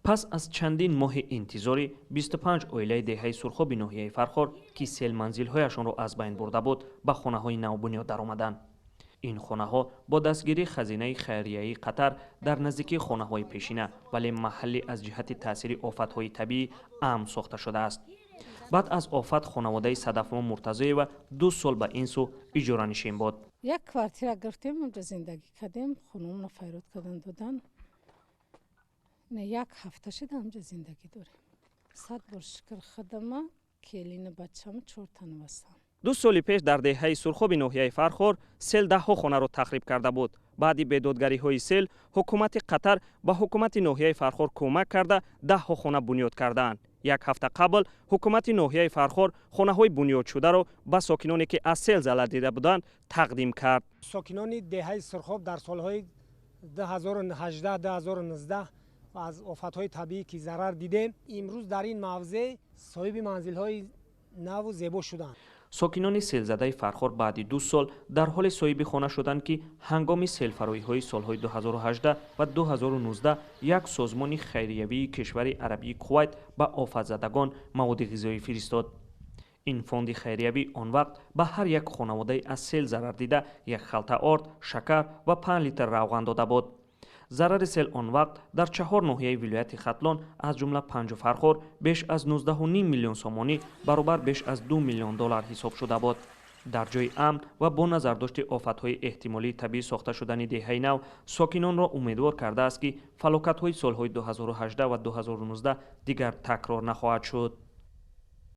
پس از چندین ماه انتظاری 25 اویله دهه سرخاب ناحیه فرخار که سیل منزل‌هایشان را از بین برده بود به خانه‌های نو بنیاد درآمدند. این خانه‌ها با دستگیری خزینه خیریه‌ای قطر در نزدیکی خانه‌های پیشینه ولی محلی از جهت تاثیر آفت‌های طبیعی امن ساخته شده است. بعد از آفت خانواده صدف‌نما مرتضی و 2 سال به این سو اجاره نشین بود. یک کوارتیر گرفتیم اونجا زندگی کردیم، خونمون فیروز کردن دادن. نه یک هفته شد همجا زندگی داریم. 100 بار شکر خدمه کلین بچه‌م 4 تن هستم. 2 سال پیش در دهه سرخاب ناحیه فرخار سیل 10 خانه را تخریب کرده بود. بعد بدادگری‌های سیل حکومت قطر به حکومت ناحیه فرخار کمک کرده 10 خانه بنیاد کردند. یک هفته قبل حکومت ناحیه فرخار خانه‌های بنیاد شده را به ساکنانی که از سیل ضرر دیده بودند تقدیم کرد. ساکنان دهه سرخاب در سالهای 2018 2019 از آفت‌های طبیعی که ضرر دیدیم امروز در این موضع صاحب منزل‌های نو و زیبا شدند. ساکنان سیلزده فرخار بعد 2 سال در حال صاحب خانه شدند که هنگام سیل‌فروری‌های سالهای 2018 و 2019 یک سازمان خیریوی کشور عربی کویت به آفت‌زدگان مواد غذایی فرستاد. این فوند خیریوی آن وقت به هر یک خانواده از سیل ضرر دیده یک خلطه آرد، شکر و 5 لیتر روغن داده بود. ضرر سیل آن وقت در 4 ناحیه ولایت ختلان از جمله 5 فرخار بیش از 19.5 میلیون سومانی برابر بیش از 2 میلیون دلار حساب شده بود. در جای امن و با نظر داشت آفت‌های احتمالی طبیعی ساخته شدن دهه نو ساکنان را امیدوار کرده است که فلاکت‌های سالهای 2018 و 2019 دیگر تکرار نخواهد شد.